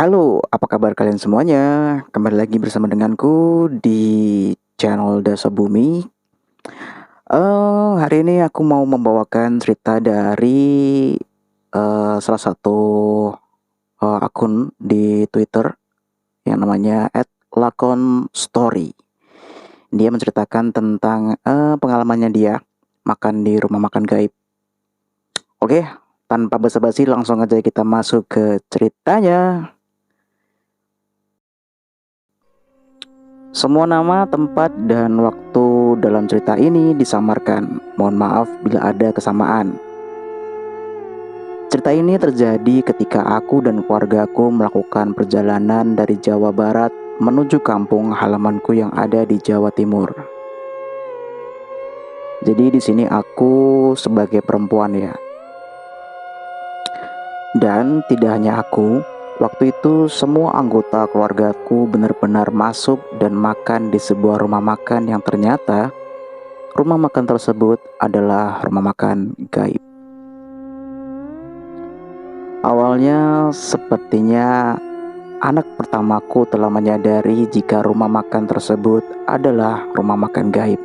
Halo, apa kabar kalian semuanya? Kembali lagi bersama denganku di channel Dasa Bumi. Hari ini aku mau membawakan cerita dari salah satu akun di Twitter yang namanya @lakonstory. Dia menceritakan tentang pengalamannya dia makan di rumah makan gaib. Oke, tanpa basa-basi langsung aja kita masuk ke ceritanya. Semua nama, tempat, dan waktu dalam cerita ini disamarkan. Mohon maaf bila ada kesamaan. Cerita ini terjadi ketika aku dan keluargaku melakukan perjalanan dari Jawa Barat menuju kampung halamanku yang ada di Jawa Timur. Jadi di sini aku sebagai perempuan ya. Dan tidak hanya aku, waktu itu semua anggota keluargaku benar-benar masuk dan makan di sebuah rumah makan yang ternyata rumah makan tersebut adalah rumah makan gaib. Awalnya sepertinya anak pertamaku telah menyadari jika rumah makan tersebut adalah rumah makan gaib.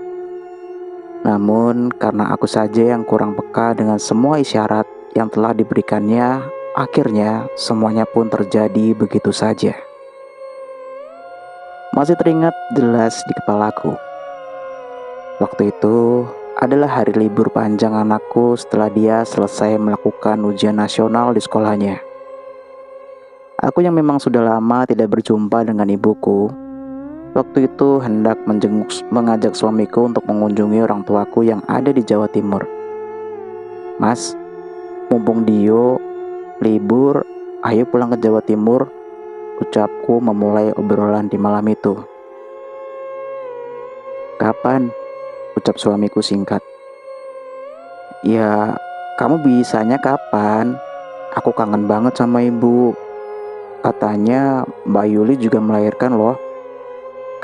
Namun karena aku saja yang kurang peka dengan semua isyarat yang telah diberikannya, akhirnya semuanya pun terjadi begitu saja. Masih teringat jelas di kepalaku. Waktu itu adalah hari libur panjang anakku setelah dia selesai melakukan ujian nasional di sekolahnya. Aku yang memang sudah lama tidak berjumpa dengan ibuku, waktu itu hendak mengajak suamiku untuk mengunjungi orang tuaku yang ada di Jawa Timur. Mas, mumpung Dio libur, ayo pulang ke Jawa Timur, ucapku memulai obrolan di malam itu. Kapan? Ucap suamiku singkat. Ya, kamu bisanya kapan? Aku kangen banget sama ibu. Katanya Mbak Yuli juga melahirkan loh.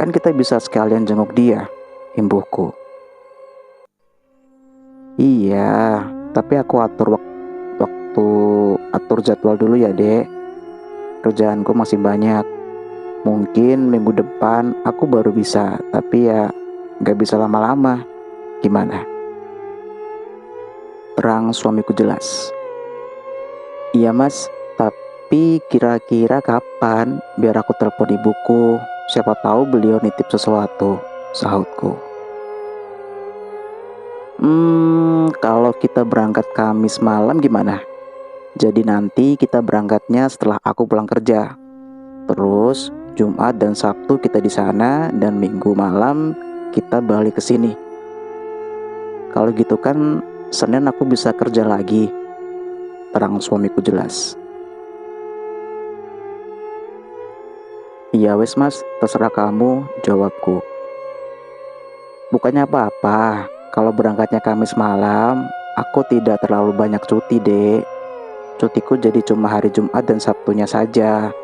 Kan kita bisa sekalian jenguk dia, imbuhku. Iya, tapi aku atur jadwal dulu ya, Dek. Kerjaanku masih banyak. Mungkin minggu depan aku baru bisa, tapi ya gak bisa lama-lama. Gimana? Terang suamiku jelas. Iya mas, tapi kira-kira kapan biar aku telepon ibuku? Siapa tahu beliau nitip sesuatu, sahutku. Kalau kita berangkat Kamis malam gimana? Jadi nanti kita berangkatnya setelah aku pulang kerja. Terus Jumat dan Sabtu kita di sana dan Minggu malam kita balik ke sini. Kalau gitu kan Senin aku bisa kerja lagi. Terang suamiku jelas. Iya wes mas, terserah kamu, jawabku. Bukannya apa-apa, kalau berangkatnya Kamis malam, aku tidak terlalu banyak cuti dek. Cutiku jadi cuma hari Jumat dan Sabtunya saja.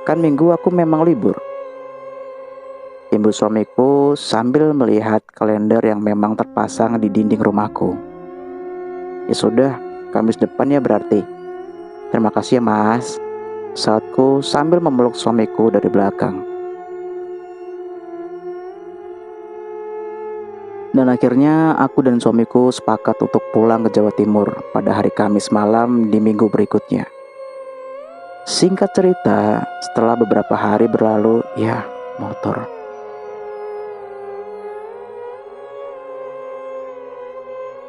Kan Minggu aku memang libur. Ibu suamiku sambil melihat kalender yang memang terpasang di dinding rumahku. Ya sudah, Kamis depan ya berarti. Terima kasih ya mas, saatku sambil memeluk suamiku dari belakang. Dan akhirnya aku dan suamiku sepakat untuk pulang ke Jawa Timur pada hari Kamis malam di minggu berikutnya. Singkat cerita, setelah beberapa hari berlalu, ya motor.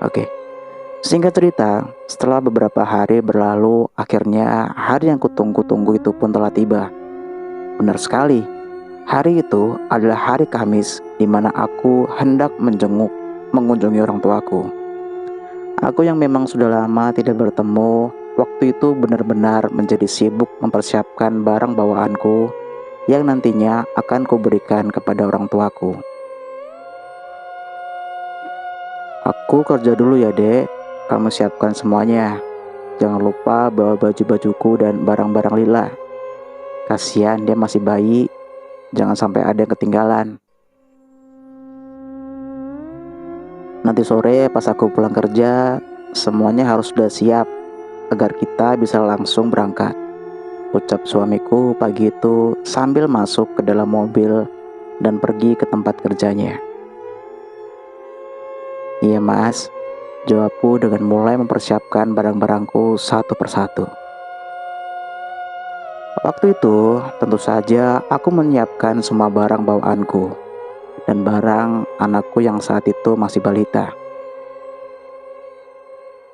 Oke, singkat cerita, setelah beberapa hari berlalu, akhirnya hari yang kutunggu-tunggu itu pun telah tiba. Benar sekali, hari itu adalah hari Kamis di mana aku hendak mengunjungi orang tuaku. Aku yang memang sudah lama tidak bertemu, waktu itu benar-benar menjadi sibuk mempersiapkan barang bawaanku yang nantinya akan kuberikan kepada orang tuaku. Aku kerja dulu ya dek, kamu siapkan semuanya. Jangan lupa bawa baju-bajuku dan barang-barang Lila. Kasihan dia masih bayi, jangan sampai ada yang ketinggalan. Nanti sore pas aku pulang kerja, semuanya harus sudah siap agar kita bisa langsung berangkat. ucap suamiku pagi itu sambil masuk ke dalam mobil dan pergi ke tempat kerjanya. Iya mas, jawabku dengan mulai mempersiapkan barang-barangku satu persatu. Waktu itu, tentu saja aku menyiapkan semua barang bawaanku dan barang anakku yang saat itu masih balita.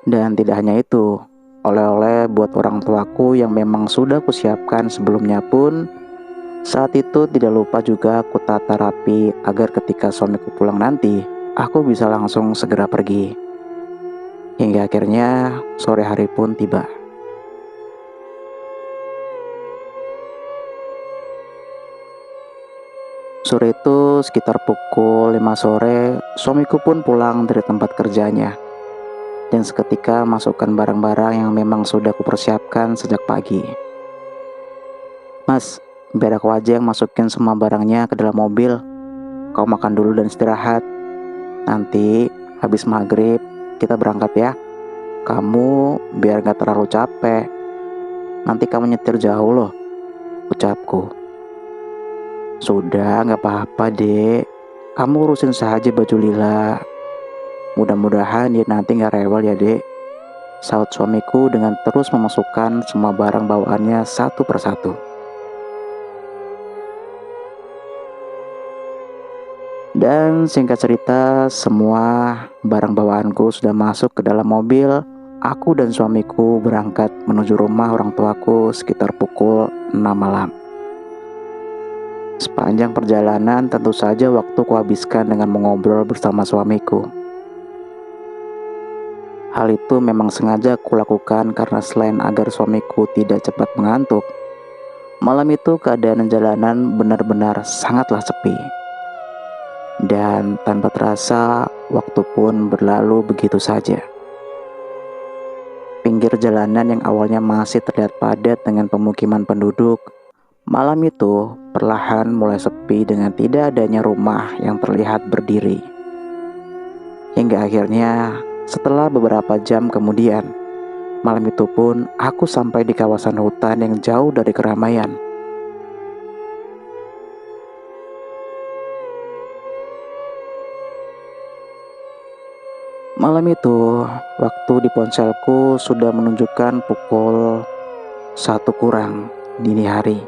Dan tidak hanya itu, oleh-oleh buat orang tuaku yang memang sudah kusiapkan sebelumnya pun saat itu tidak lupa juga aku tata rapi agar ketika suamiku pulang nanti, aku bisa langsung segera pergi. Hingga akhirnya sore hari pun tiba. Sore itu sekitar pukul 5 sore, suamiku pun pulang dari tempat kerjanya. Dan seketika masukkan barang-barang yang memang sudah kupersiapkan sejak pagi. Mas, biar aku aja yang masukin semua barangnya ke dalam mobil. Kau makan dulu dan istirahat. Nanti habis maghrib kita berangkat ya. Kamu biar gak terlalu capek. Nanti kamu nyetir jauh loh, ucapku. Sudah, gak apa-apa dek. Kamu urusin saja baju Lila. Mudah-mudahan dia nanti gak rewel ya dek, saut suamiku dengan terus memasukkan semua barang bawaannya satu persatu. Dan singkat cerita, semua barang bawaanku sudah masuk ke dalam mobil. Aku dan suamiku berangkat menuju rumah orang tuaku sekitar pukul 6 malam. Sepanjang perjalanan tentu saja waktu kuhabiskan dengan mengobrol bersama suamiku. Hal itu memang sengaja kulakukan karena selain agar suamiku tidak cepat mengantuk, malam itu keadaan jalanan benar-benar sangatlah sepi. Dan tanpa terasa, waktu pun berlalu begitu saja. Pinggir jalanan yang awalnya masih terlihat padat dengan pemukiman penduduk, malam itu perlahan mulai sepi dengan tidak adanya rumah yang terlihat berdiri. Hingga akhirnya setelah beberapa jam kemudian, malam itu pun aku sampai di kawasan hutan yang jauh dari keramaian. Malam itu, waktu di ponselku sudah menunjukkan pukul 1 kurang dini hari.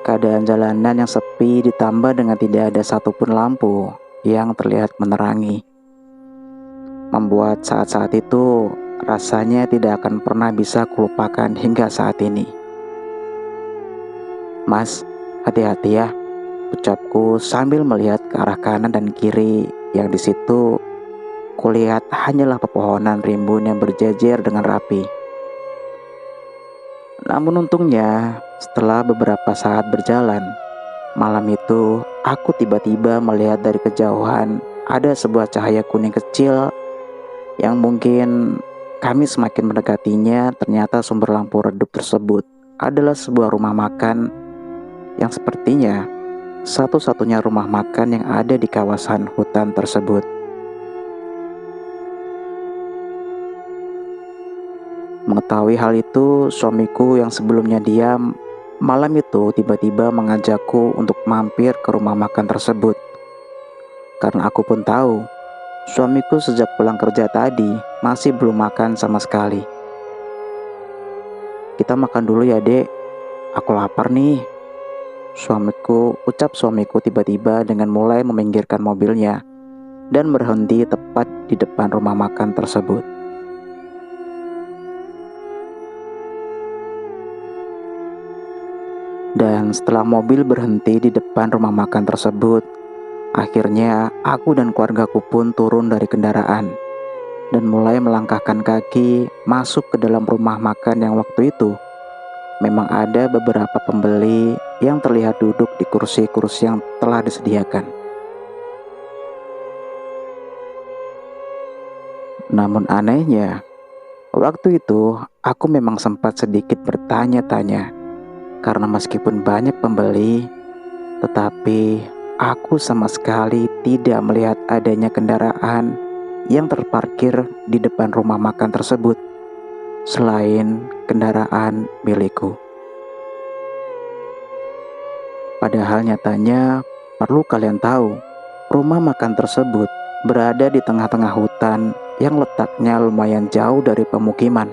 Keadaan jalanan yang sepi ditambah dengan tidak ada satupun lampu yang terlihat menerangi, membuat saat-saat itu rasanya tidak akan pernah bisa kulupakan hingga saat ini. Mas, hati-hati ya, ucapku sambil melihat ke arah kanan dan kiri yang di situ kulihat hanyalah pepohonan rimbun yang berjejer dengan rapi. Namun untungnya, setelah beberapa saat berjalan, malam itu aku tiba-tiba melihat dari kejauhan ada sebuah cahaya kuning kecil yang mungkin kami semakin mendekatinya, ternyata sumber lampu redup tersebut adalah sebuah rumah makan yang sepertinya satu-satunya rumah makan yang ada di kawasan hutan tersebut. Mengetahui hal itu, suamiku yang sebelumnya diam, malam itu tiba-tiba mengajakku untuk mampir ke rumah makan tersebut. Karena aku pun tahu, suamiku sejak pulang kerja tadi masih belum makan sama sekali. Kita makan dulu ya dek, aku lapar nih, ucap suamiku tiba-tiba dengan mulai meminggirkan mobilnya dan berhenti tepat di depan rumah makan tersebut. Dan setelah mobil berhenti di depan rumah makan tersebut, akhirnya aku dan keluargaku pun turun dari kendaraan dan mulai melangkahkan kaki masuk ke dalam rumah makan yang waktu itu memang ada beberapa pembeli yang terlihat duduk di kursi-kursi yang telah disediakan. Namun anehnya, waktu itu aku memang sempat sedikit bertanya-tanya karena meskipun banyak pembeli, tetapi aku sama sekali tidak melihat adanya kendaraan yang terparkir di depan rumah makan tersebut selain kendaraan milikku. Padahal nyatanya, perlu kalian tahu, rumah makan tersebut berada di tengah-tengah hutan yang letaknya lumayan jauh dari pemukiman.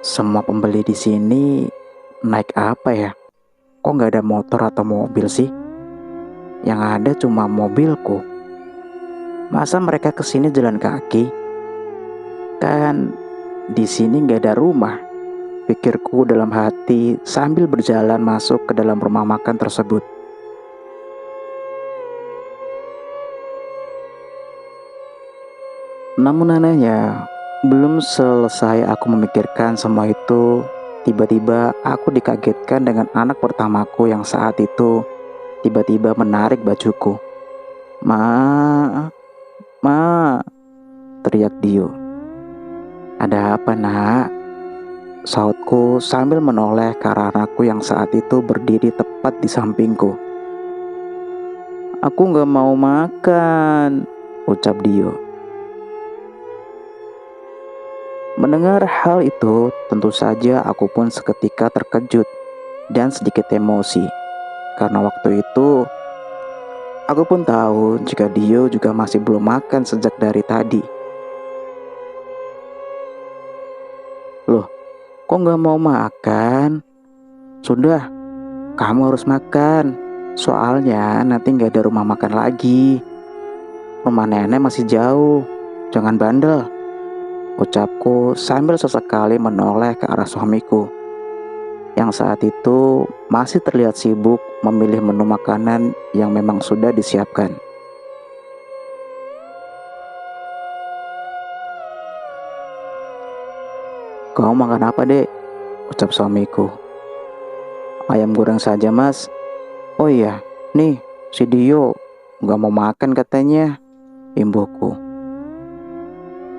Semua pembeli di sini naik apa ya? Kok nggak ada motor atau mobil sih? Yang ada cuma mobilku. Masa mereka kesini jalan kaki? Kan di sini nggak ada rumah. Pikirku dalam hati sambil berjalan masuk ke dalam rumah makan tersebut. Namun anehnya, belum selesai aku memikirkan semua itu, tiba-tiba aku dikagetkan dengan anak pertamaku yang saat itu tiba-tiba menarik bajuku. Ma, ma, teriak Dio. Ada apa nak? Sautku sambil menoleh ke arah anakku yang saat itu berdiri tepat di sampingku. Aku gak mau makan, ucap Dio. Mendengar hal itu, tentu saja aku pun seketika terkejut dan sedikit emosi. Karena waktu itu, aku pun tahu jika Dio juga masih belum makan sejak dari tadi. Loh, kok gak mau makan? Sudah, kamu harus makan. Soalnya nanti gak ada rumah makan lagi. Rumah nenek masih jauh. Jangan bandel, ucapku sambil sesekali menoleh ke arah suamiku yang saat itu masih terlihat sibuk memilih menu makanan yang memang sudah disiapkan. Kau makan apa dek? Ucap suamiku. Ayam goreng saja mas. Oh iya, nih si Dio gak mau makan katanya, imbuhku.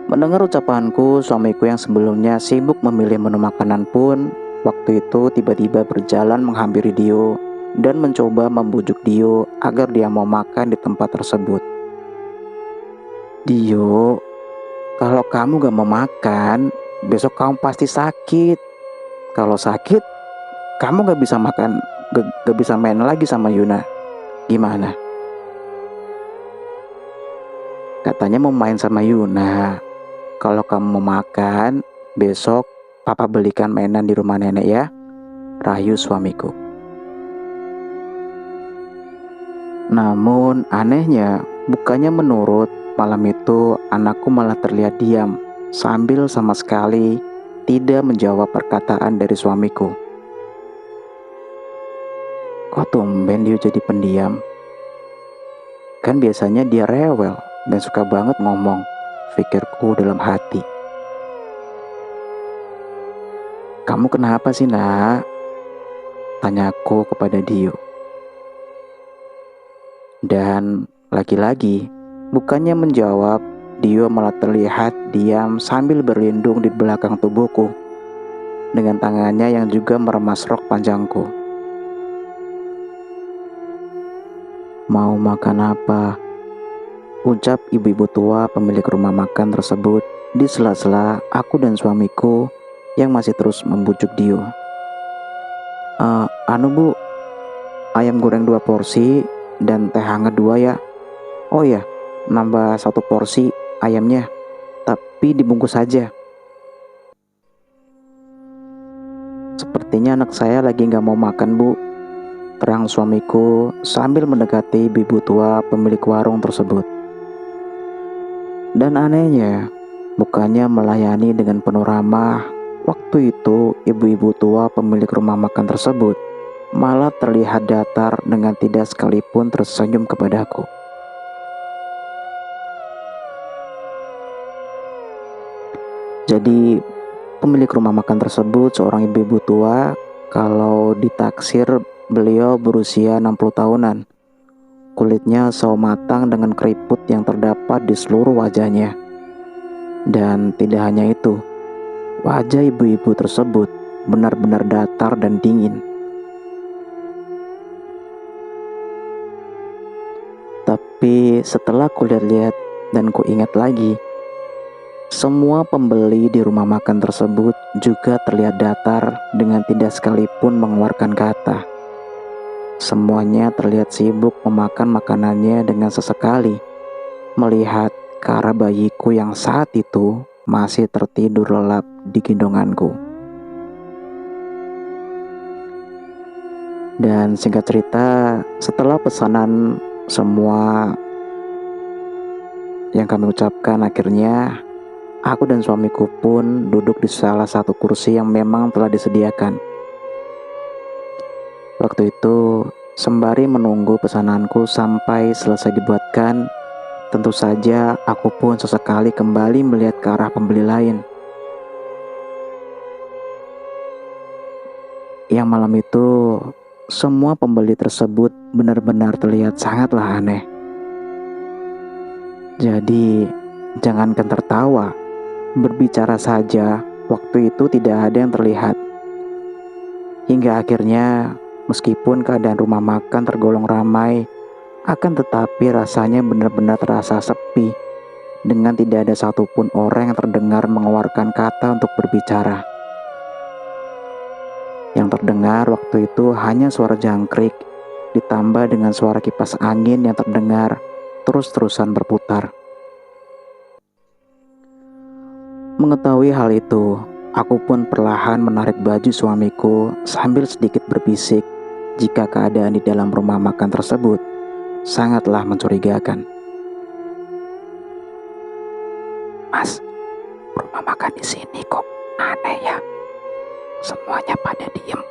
Mendengar ucapanku, suamiku yang sebelumnya sibuk memilih menu makanan pun waktu itu tiba-tiba berjalan menghampiri Dio dan mencoba membujuk Dio agar dia mau makan di tempat tersebut. Dio, kalau kamu gak mau makan, besok kamu pasti sakit. Kalau sakit, kamu gak bisa makan, gak bisa main lagi sama Yuna. Gimana? Katanya mau main sama Yuna. Kalau kamu mau makan, besok papa belikan mainan di rumah nenek ya, rayu suamiku. Namun anehnya, bukannya menurut, malam itu anakku malah terlihat diam sambil sama sekali tidak menjawab perkataan dari suamiku. Kok tumben dia jadi pendiam? Kan biasanya dia rewel dan suka banget ngomong, pikirku dalam hati. Kamu kenapa sih nak? Tanyaku kepada Dio. Dan lagi-lagi, bukannya menjawab, Dio malah terlihat diam sambil berlindung di belakang tubuhku dengan tangannya yang juga meremas rok panjangku. Mau makan apa? Ucap ibu-ibu tua pemilik rumah makan tersebut di sela-sela aku dan suamiku yang masih terus membujuk Dio. Anu bu, ayam goreng 2 porsi dan teh hangat 2 ya. Oh ya, nambah 1 porsi ayamnya, tapi dibungkus saja. Sepertinya anak saya lagi gak mau makan bu, terang suamiku sambil mendekati ibu tua pemilik warung tersebut. Dan anehnya, bukannya melayani dengan penuh ramah, waktu itu ibu-ibu tua pemilik rumah makan tersebut malah terlihat datar dengan tidak sekalipun tersenyum kepadaku. Jadi pemilik rumah makan tersebut seorang ibu-ibu tua, kalau ditaksir beliau berusia 60 tahunan. Kulitnya sawo matang dengan keriput yang terdapat di seluruh wajahnya. Dan tidak hanya itu, wajah ibu-ibu tersebut benar-benar datar dan dingin. Tapi setelah ku lihat-lihat dan ku ingat lagi, Semua pembeli di rumah makan tersebut juga terlihat datar dengan tidak sekalipun mengeluarkan kata. Semuanya terlihat sibuk memakan makanannya dengan sesekali melihat ke arah bayiku yang saat itu masih tertidur lelap di gendonganku. Dan singkat cerita, setelah pesanan semua yang kami ucapkan, akhirnya aku dan suamiku pun duduk di salah satu kursi yang memang telah disediakan. Waktu itu, sembari menunggu pesananku sampai selesai dibuatkan, tentu saja aku pun sesekali kembali melihat ke arah pembeli lain. Yang malam itu, semua pembeli tersebut benar-benar terlihat sangatlah aneh. Jadi, jangankan tertawa, berbicara saja, waktu itu tidak ada yang terlihat. Hingga akhirnya, meskipun keadaan rumah makan tergolong ramai, akan tetapi rasanya benar-benar terasa sepi, dengan tidak ada satupun orang yang terdengar mengeluarkan kata untuk berbicara. Yang terdengar waktu itu hanya suara jangkrik, ditambah dengan suara kipas angin yang terdengar terus-terusan berputar. Mengetahui hal itu, aku pun perlahan menarik baju suamiku sambil sedikit berbisik jika keadaan di dalam rumah makan tersebut sangatlah mencurigakan. "Mas, rumah makan di sini kok aneh ya? Semuanya pada diem,"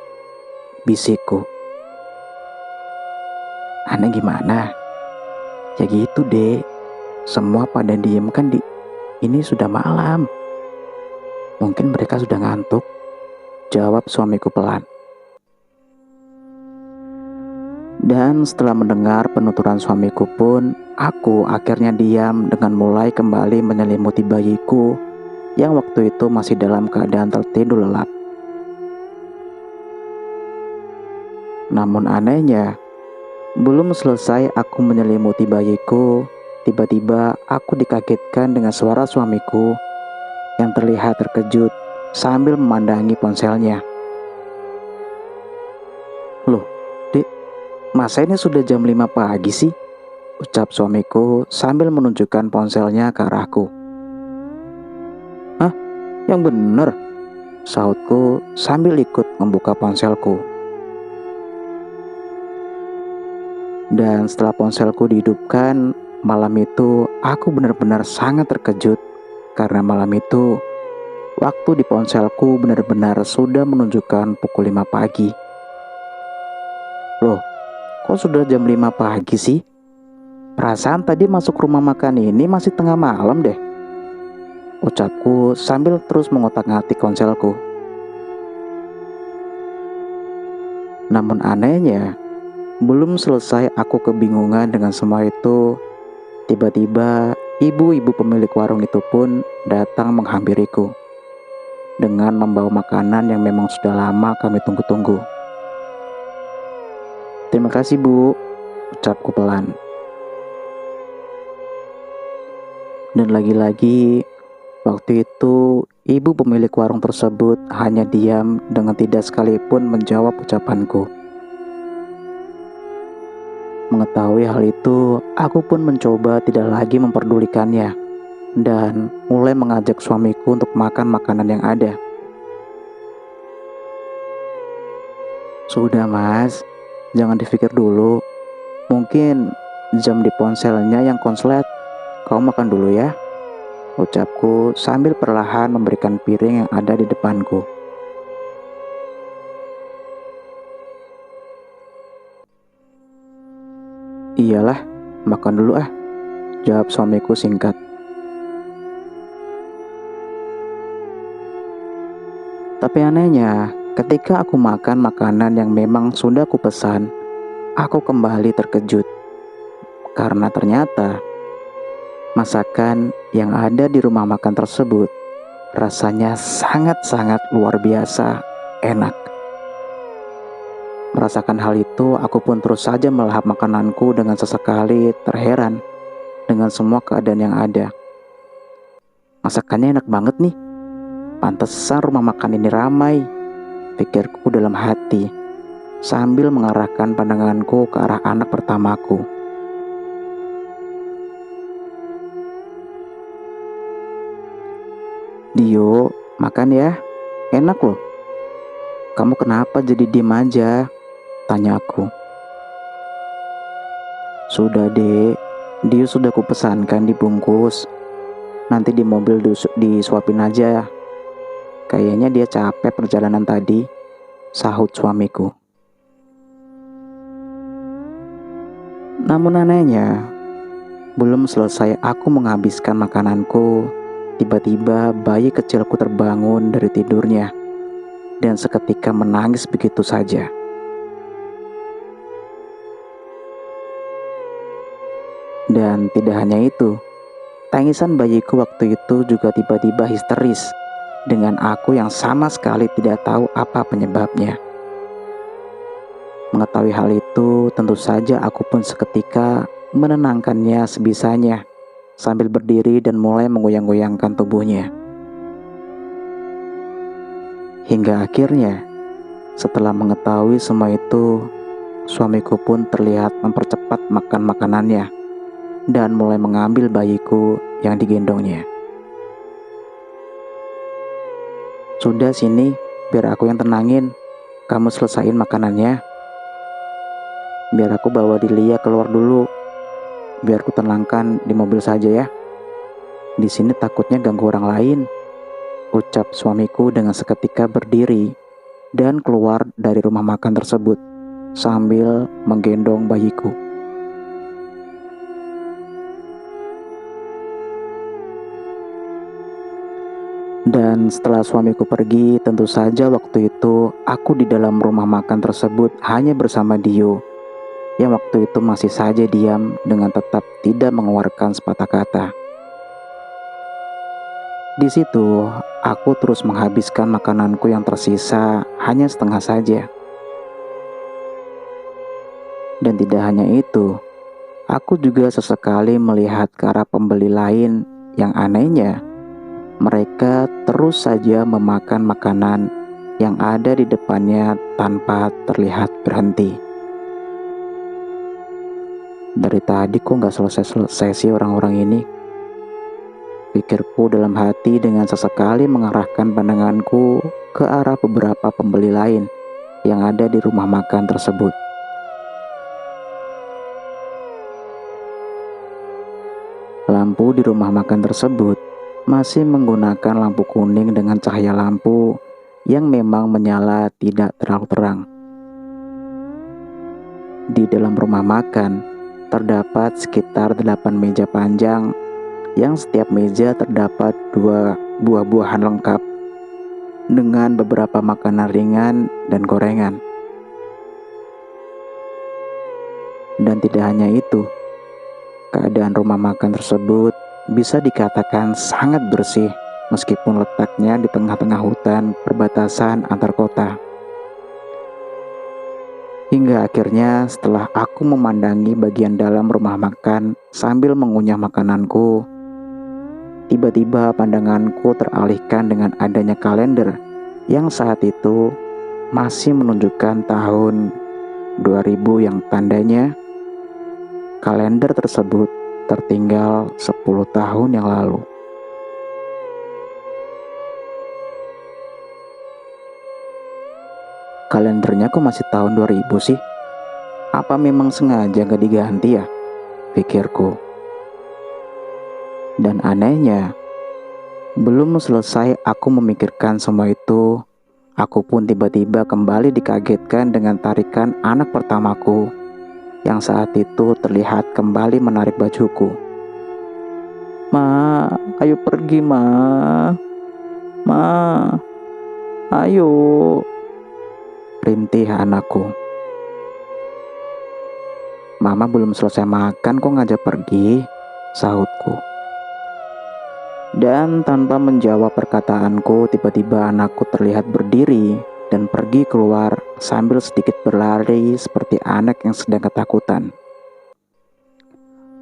bisikku. "Aneh gimana?" "Ya gitu deh, semua pada diem kan ini sudah malam. Mungkin mereka sudah ngantuk," jawab suamiku pelan. Dan setelah mendengar penuturan suamiku pun, aku akhirnya diam dengan mulai kembali menyelimuti bayiku yang waktu itu masih dalam keadaan tertidur lelap. Namun anehnya, belum selesai aku menyelimuti bayiku, tiba-tiba aku dikagetkan dengan suara suamiku yang terlihat terkejut sambil memandangi ponselnya. "Loh, Dek, masa ini sudah jam 5 pagi sih?" ucap suamiku sambil menunjukkan ponselnya ke arahku. "Hah? Yang bener?" sahutku sambil ikut membuka ponselku. Dan setelah ponselku dihidupkan, malam itu aku benar-benar sangat terkejut karena malam itu waktu di ponselku benar-benar sudah menunjukkan pukul 5 pagi. "Loh, kok sudah jam 5 pagi sih? Perasaan tadi masuk rumah makan ini masih tengah malam deh," ucapku sambil terus mengotak-ngatik ponselku. Namun anehnya, belum selesai aku kebingungan dengan semua itu, tiba-tiba ibu-ibu pemilik warung itu pun datang menghampiriku dengan membawa makanan yang memang sudah lama kami tunggu-tunggu. "Terima kasih, Bu," ucapku pelan. Dan lagi-lagi, waktu itu ibu pemilik warung tersebut hanya diam dengan tidak sekalipun menjawab ucapanku. Mengetahui hal itu, aku pun mencoba tidak lagi memperdulikannya dan mulai mengajak suamiku untuk makan makanan yang ada. "Sudah mas, jangan dipikir dulu. Mungkin jam di ponselnya yang konslet. Kau makan dulu ya," ucapku sambil perlahan memberikan piring yang ada di depanku. "Iyalah, makan dulu ah," jawab suamiku singkat. Tapi anehnya, ketika aku makan makanan yang memang sudah aku pesan, aku kembali terkejut. Karena ternyata masakan yang ada di rumah makan tersebut rasanya sangat-sangat luar biasa enak. Merasakan hal itu, aku pun terus saja melahap makananku dengan sesekali terheran dengan semua keadaan yang ada. Masakannya enak banget nih. Pantesan rumah makan ini ramai, pikirku dalam hati, sambil mengarahkan pandanganku ke arah anak pertamaku. Dio, makan ya. Enak loh. Kamu kenapa jadi diem aja? Tanya aku. Sudah dek, Dio sudah kupesankan dibungkus. Nanti di mobil disuapin aja. Kayaknya dia capek perjalanan tadi, sahut suamiku. Namun anehnya, belum selesai aku menghabiskan makananku, tiba-tiba bayi kecilku terbangun dari tidurnya dan seketika menangis begitu saja. Dan tidak hanya itu, tangisan bayiku waktu itu juga tiba-tiba histeris dengan aku yang sama sekali tidak tahu apa penyebabnya. Mengetahui hal itu, tentu saja aku pun seketika menenangkannya sebisanya sambil berdiri dan mulai menggoyang-goyangkan tubuhnya. Hingga akhirnya, setelah mengetahui semua itu, suamiku pun terlihat mempercepat makan makanannya dan mulai mengambil bayiku yang digendongnya. Sudah sini, biar aku yang tenangin. Kamu selesain makanannya. Biar aku bawa Dilia keluar dulu. Biar ku tenangkan di mobil saja ya. Di sini takutnya ganggu orang lain, ucap suamiku dengan seketika berdiri dan keluar dari rumah makan tersebut sambil menggendong bayiku. Dan setelah suamiku pergi, tentu saja waktu itu aku di dalam rumah makan tersebut hanya bersama Dio, yang waktu itu masih saja diam dengan tetap tidak mengeluarkan sepatah kata. Di situ, aku terus menghabiskan makananku yang tersisa hanya setengah saja. Dan tidak hanya itu, aku juga sesekali melihat ke arah pembeli lain yang anehnya, mereka terus saja memakan makanan yang ada di depannya tanpa terlihat berhenti. Dari tadi kok gak selesai-selesai sih orang-orang ini? Pikirku dalam hati dengan sesekali mengarahkan pandanganku ke arah beberapa pembeli lain yang ada di rumah makan tersebut. Lampu di rumah makan tersebut masih menggunakan lampu kuning dengan cahaya lampu yang memang menyala tidak terlalu terang. Di dalam rumah makan terdapat sekitar 8 meja panjang yang setiap meja terdapat 2 buah-buahan lengkap dengan beberapa makanan ringan dan gorengan. Dan tidak hanya itu, keadaan rumah makan tersebut bisa dikatakan sangat bersih meskipun letaknya di tengah-tengah hutan perbatasan antar kota. Hingga akhirnya setelah aku memandangi bagian dalam rumah makan sambil mengunyah makananku, tiba-tiba pandanganku teralihkan dengan adanya kalender yang saat itu masih menunjukkan tahun 2000 yang tandanya kalender tersebut tertinggal 10 tahun yang lalu. Kalendernya kok masih tahun 2000 sih? Apa memang sengaja gak diganti ya? Pikirku. Dan anehnya, belum selesai aku memikirkan semua itu, aku pun tiba-tiba kembali dikagetkan dengan tarikan anak pertamaku yang saat itu terlihat kembali menarik bajuku. Ma, ayo pergi ma. Ma, ayo, rintih anakku. Mama belum selesai makan kok ngajak pergi, sahutku. Dan tanpa menjawab perkataanku, tiba-tiba anakku terlihat berdiri dan pergi keluar sambil sedikit berlari seperti anak yang sedang ketakutan.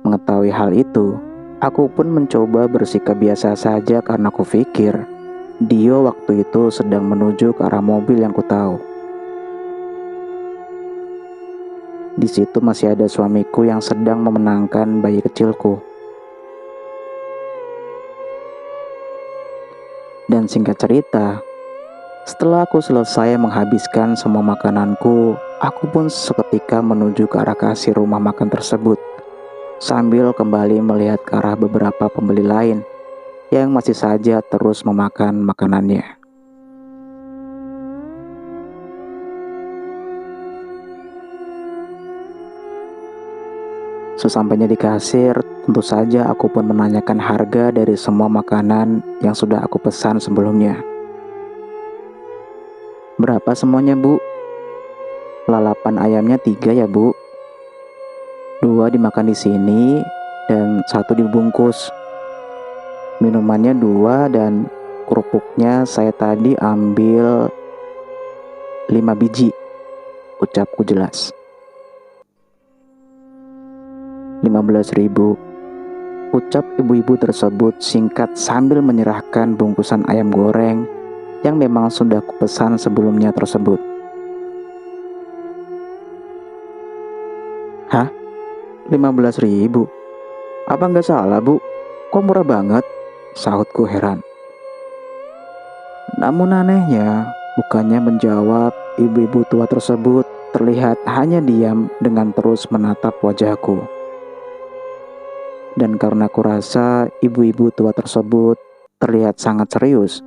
Mengetahui hal itu, Aku pun mencoba bersikap biasa saja karena aku pikir dia waktu itu sedang menuju ke arah mobil yang ku tahu. Di situ masih ada suamiku yang sedang memenangkan bayi kecilku. Dan singkat cerita, setelah aku selesai menghabiskan semua makananku, aku pun seketika menuju ke arah kasir rumah makan tersebut, sambil kembali melihat ke arah beberapa pembeli lain yang masih saja terus memakan makanannya. Sesampainya di kasir, tentu saja aku pun menanyakan harga dari semua makanan yang sudah aku pesan sebelumnya. Berapa semuanya, Bu? Lalapan ayamnya 3 ya, Bu. 2 dimakan di sini dan 1 dibungkus. Minumannya 2 dan kerupuknya saya tadi ambil 5 biji, ucapku jelas. 15.000, ucap ibu-ibu tersebut singkat sambil menyerahkan bungkusan ayam goreng yang memang sudah kupesan sebelumnya tersebut. Hah? 15.000? Apa nggak salah, Bu? Kok murah banget? Sahutku heran. Namun anehnya, bukannya menjawab, ibu-ibu tua tersebut terlihat hanya diam dengan terus menatap wajahku. Dan karena kurasa ibu-ibu tua tersebut terlihat sangat serius,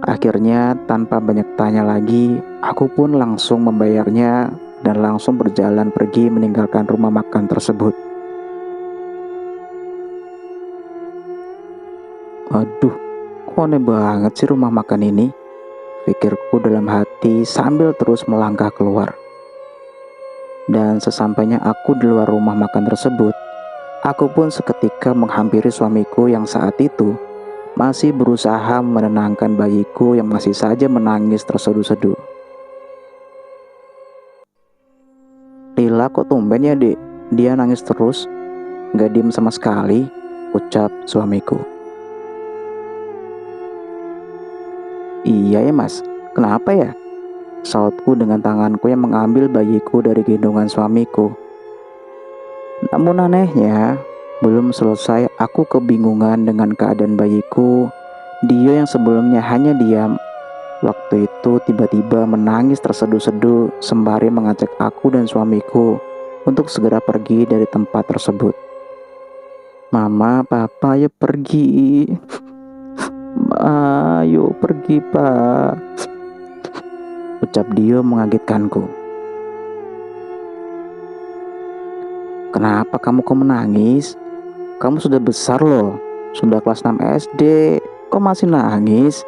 akhirnya tanpa banyak tanya lagi, aku pun langsung membayarnya dan langsung berjalan pergi meninggalkan rumah makan tersebut. Aduh, kok aneh banget sih rumah makan ini, pikirku dalam hati sambil terus melangkah keluar. Dan sesampainya aku di luar rumah makan tersebut, aku pun seketika menghampiri suamiku yang saat itu masih berusaha menenangkan bayiku yang masih saja menangis terseduh-seduh. Lila, kok tumben ya, Dek? Dia nangis terus, gak diem sama sekali, ucap suamiku. Iya ya, Mas, kenapa ya? Sautku dengan tanganku yang mengambil bayiku dari gendongan suamiku. Namun anehnya, belum selesai aku kebingungan dengan keadaan bayiku, dia yang sebelumnya hanya diam, waktu itu tiba-tiba menangis terseduh-seduh sembari mengajak aku dan suamiku untuk segera pergi dari tempat tersebut. Mama, papa, ayo pergi. Ayo pergi, Pak, ucap dia mengagetkanku. Kenapa kamu kok menangis? Kamu sudah besar loh, sudah kelas 6 SD, kok masih nangis?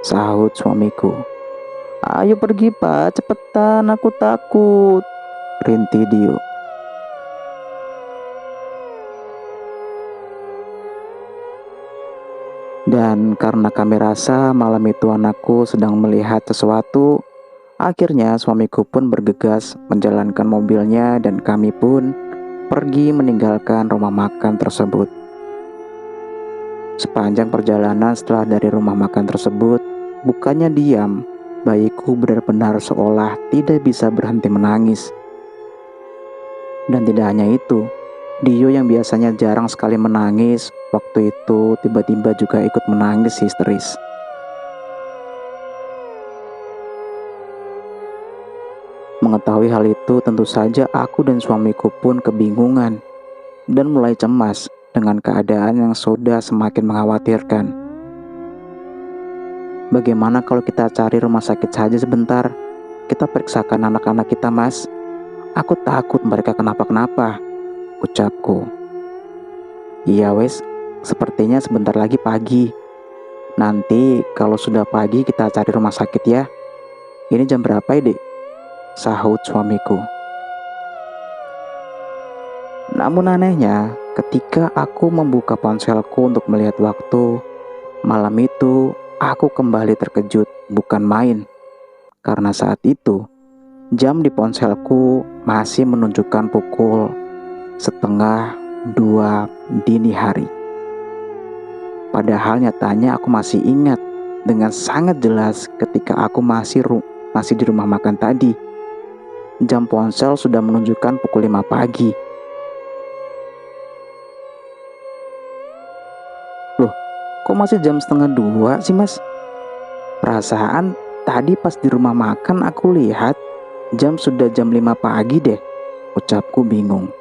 Sahut suamiku. Ayo pergi, Pak, cepetan, aku takut, rintih dia. Dan karena kami rasa malam itu anakku sedang melihat sesuatu, akhirnya suamiku pun bergegas menjalankan mobilnya dan kami pun pergi meninggalkan rumah makan tersebut. Sepanjang perjalanan setelah dari rumah makan tersebut, bukannya diam, bayiku benar-benar seolah tidak bisa berhenti menangis. Dan tidak hanya itu, Dio yang biasanya jarang sekali menangis, waktu itu tiba-tiba juga ikut menangis histeris. Mengetahui hal itu, tentu saja aku dan suamiku pun kebingungan dan mulai cemas dengan keadaan yang sudah semakin mengkhawatirkan. Bagaimana kalau kita cari rumah sakit saja sebentar? Kita periksakan anak-anak kita, Mas. Aku takut mereka kenapa-kenapa, ucapku. Iya wes, sepertinya sebentar lagi pagi. Nanti kalau sudah pagi kita cari rumah sakit ya. Ini jam berapa ya, Dek? Sahut suamiku. Namun anehnya, ketika aku membuka ponselku untuk melihat waktu, malam itu aku kembali terkejut, bukan main. Karena saat itu, jam di ponselku masih menunjukkan pukul 01.30 2 dini hari. Padahal nyatanya aku masih ingat dengan sangat jelas ketika aku masih di rumah makan tadi. Jam ponsel sudah menunjukkan pukul 5 pagi. Loh, kok masih jam setengah 2 sih, Mas? Perasaan tadi pas di rumah makan aku lihat sudah jam 5 pagi deh, ucapku bingung.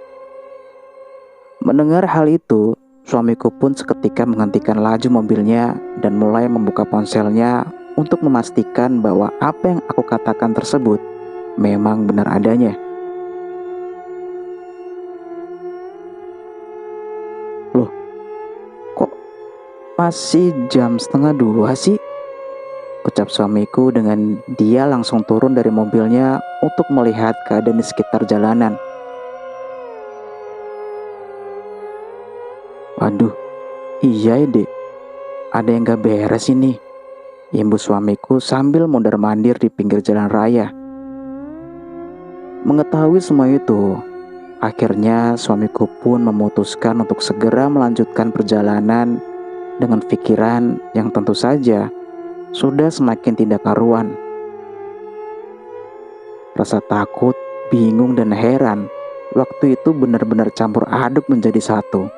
Mendengar hal itu, suamiku pun seketika menghentikan laju mobilnya dan mulai membuka ponselnya untuk memastikan bahwa apa yang aku katakan tersebut memang benar adanya. Loh, kok masih jam setengah 2 sih? Ucap suamiku dengan dia langsung turun dari mobilnya untuk melihat keadaan di sekitar jalanan. Waduh, iya deh, ada yang gak beres ini. Imbu suamiku sambil mondar-mandir di pinggir jalan raya. Mengetahui semua itu, akhirnya suamiku pun memutuskan untuk segera melanjutkan perjalanan dengan pikiran yang tentu saja sudah semakin tidak karuan. Rasa takut, bingung, dan heran waktu itu benar-benar campur aduk menjadi satu.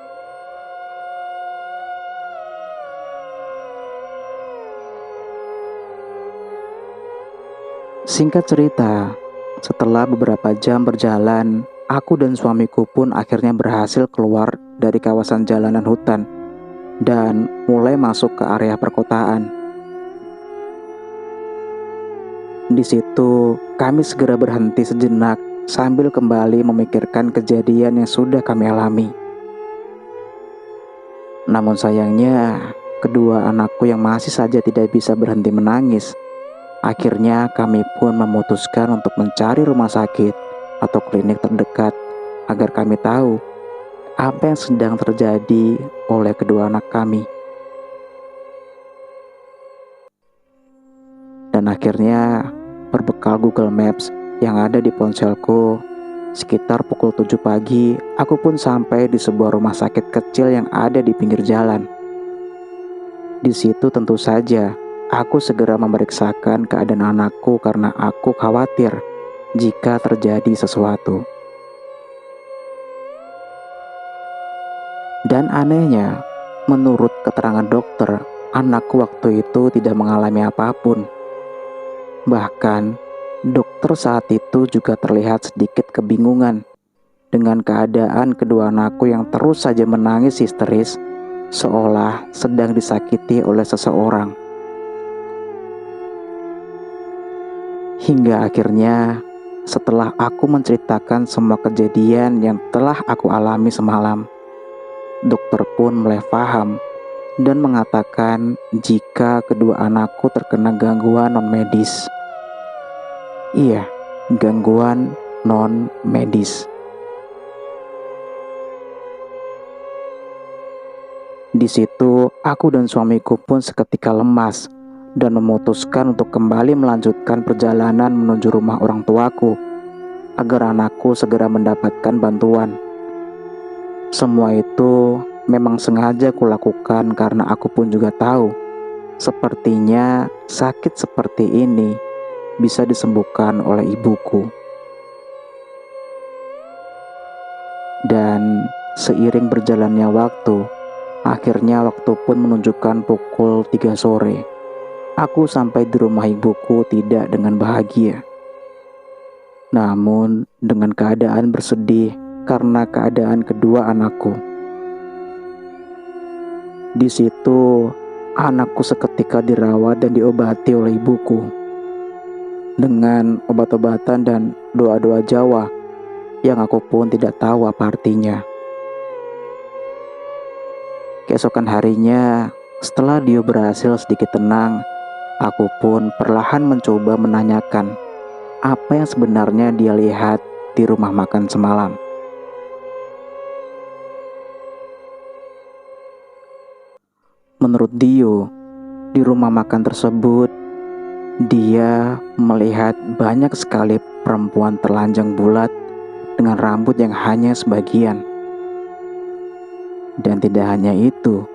Singkat cerita, setelah beberapa jam berjalan, aku dan suamiku pun akhirnya berhasil keluar dari kawasan jalanan hutan dan mulai masuk ke area perkotaan. Di situ, kami segera berhenti sejenak sambil kembali memikirkan kejadian yang sudah kami alami. Namun sayangnya, kedua anakku yang masih saja tidak bisa berhenti menangis. Akhirnya kami pun memutuskan untuk mencari rumah sakit atau klinik terdekat agar kami tahu apa yang sedang terjadi oleh kedua anak kami. Dan akhirnya, berbekal Google Maps yang ada di ponselku, sekitar pukul 7 pagi, aku pun sampai di sebuah rumah sakit kecil yang ada di pinggir jalan. Di situ tentu saja, aku segera memeriksakan keadaan anakku karena aku khawatir jika terjadi sesuatu. Dan anehnya, menurut keterangan dokter, anakku waktu itu tidak mengalami apapun. Bahkan, dokter saat itu juga terlihat sedikit kebingungan dengan keadaan kedua anakku yang terus saja menangis histeris, seolah sedang disakiti oleh seseorang. Hingga akhirnya, setelah aku menceritakan semua kejadian yang telah aku alami semalam, dokter pun mulai paham dan mengatakan jika kedua anakku terkena gangguan non-medis. Iya, gangguan non-medis. Di situ, aku dan suamiku pun seketika lemas dan memutuskan untuk kembali melanjutkan perjalanan menuju rumah orang tuaku agar anakku segera mendapatkan bantuan. Semua itu memang sengaja kulakukan karena aku pun juga tahu sepertinya sakit seperti ini bisa disembuhkan oleh ibuku. Dan seiring berjalannya waktu, akhirnya waktu pun menunjukkan pukul 3 sore. Aku sampai di rumah ibuku tidak dengan bahagia, namun dengan keadaan bersedih karena keadaan kedua anakku. Di situ, anakku seketika dirawat dan diobati oleh ibuku dengan obat-obatan dan doa-doa Jawa yang aku pun tidak tahu apa artinya. Keesokan harinya, setelah dia berhasil sedikit tenang, aku pun perlahan mencoba menanyakan apa yang sebenarnya dia lihat di rumah makan semalam. Menurut Dio, di rumah makan tersebut, dia melihat banyak sekali perempuan telanjang bulat dengan rambut yang hanya sebagian. Dan tidak hanya itu,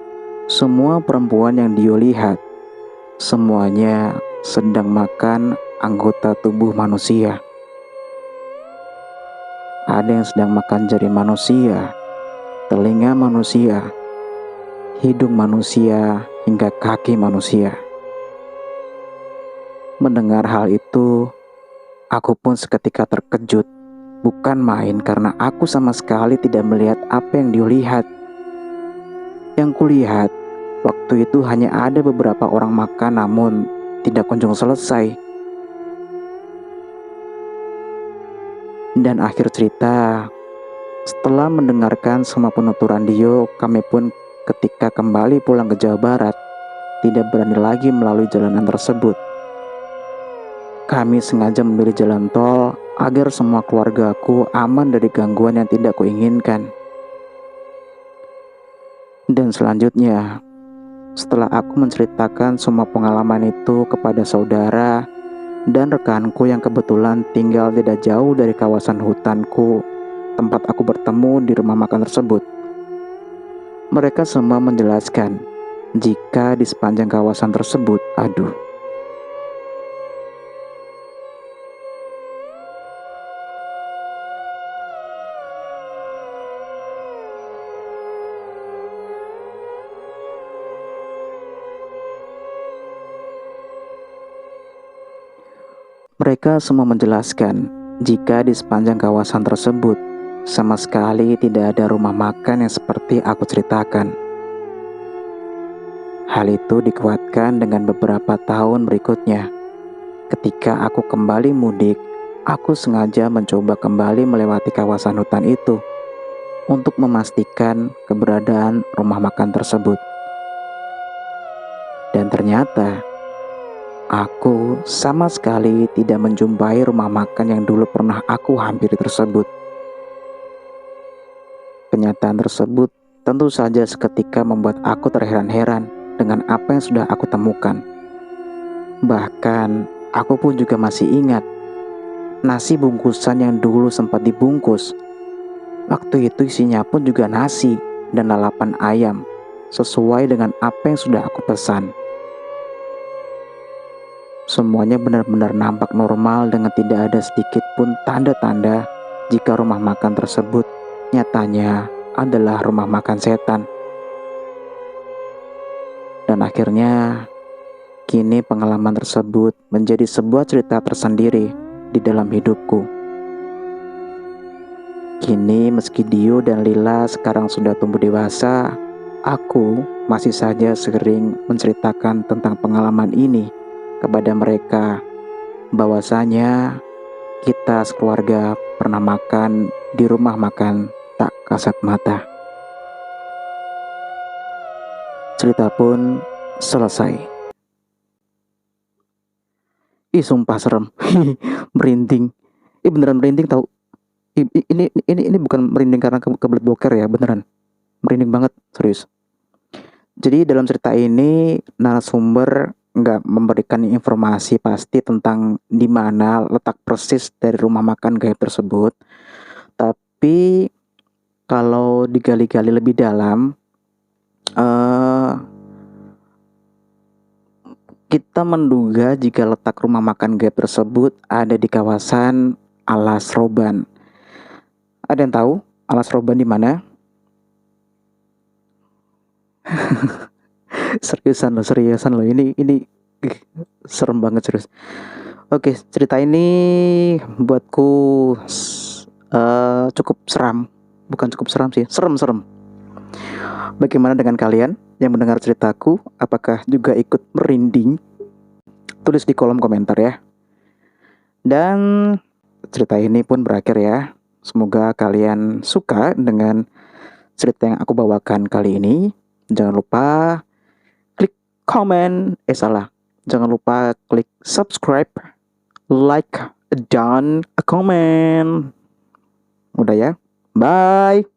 semua perempuan yang dia lihat, semuanya sedang makan anggota tubuh manusia. Ada yang sedang makan jari manusia, telinga manusia, hidung manusia, hingga kaki manusia. Mendengar hal itu, aku pun seketika terkejut. Bukan main karena aku sama sekali tidak melihat apa yang dia lihat. Yang kulihat, waktu itu hanya ada beberapa orang makan namun tidak kunjung selesai. Dan akhir cerita, setelah mendengarkan semua penuturan Dio, kami pun ketika kembali pulang ke Jawa Barat, tidak berani lagi melalui jalanan tersebut. Kami sengaja memilih jalan tol agar semua keluargaku aman dari gangguan yang tidak kuinginkan. Dan selanjutnya, setelah aku menceritakan semua pengalaman itu kepada saudara dan rekanku yang kebetulan tinggal tidak jauh dari kawasan hutanku tempat aku bertemu di rumah makan tersebut, mereka semua menjelaskan jika di sepanjang kawasan tersebut, mereka semua menjelaskan jika di sepanjang kawasan tersebut sama sekali tidak ada rumah makan yang seperti aku ceritakan. Hal itu dikuatkan dengan beberapa tahun berikutnya. Ketika aku kembali mudik, aku sengaja mencoba kembali melewati kawasan hutan itu untuk memastikan keberadaan rumah makan tersebut. Dan ternyata aku sama sekali tidak menjumpai rumah makan yang dulu pernah aku hampiri tersebut. Kenyataan tersebut tentu saja seketika membuat aku terheran-heran dengan apa yang sudah aku temukan. Bahkan aku pun juga masih ingat nasi bungkusan yang dulu sempat dibungkus. Waktu itu isinya pun juga nasi dan lalapan ayam, sesuai dengan apa yang sudah aku pesan. Semuanya benar-benar nampak normal dengan tidak ada sedikit pun tanda-tanda jika rumah makan tersebut nyatanya adalah rumah makan setan. Dan akhirnya, kini pengalaman tersebut menjadi sebuah cerita tersendiri di dalam hidupku. Kini meski Dio dan Lila sekarang sudah tumbuh dewasa, aku masih saja sering menceritakan tentang pengalaman ini kepada mereka, bahwasanya kita sekeluarga pernah makan di rumah makan tak kasat mata. Cerita pun selesai. Ih, sumpah serem. Merinding. Beneran merinding tau. Ini bukan merinding karena kebelet boker ya, beneran. Merinding banget, serius. Jadi dalam cerita ini narasumber nggak memberikan informasi pasti tentang di mana letak persis dari rumah makan gaib tersebut. Tapi kalau digali-gali lebih dalam, kita menduga jika letak rumah makan gaib tersebut ada di kawasan Alas Roban. Ada yang tahu Alas Roban di mana? seriusan loh, ini serem banget serius. Oke, cerita ini buatku cukup seram. Bukan cukup seram sih, serem. Bagaimana dengan kalian yang mendengar ceritaku? Apakah juga ikut merinding? Tulis di kolom komentar ya. Dan cerita ini pun berakhir ya. Semoga kalian suka dengan cerita yang aku bawakan kali ini. Jangan lupa klik komen. Jangan lupa klik subscribe, like, dan comment. Udah ya. Bye.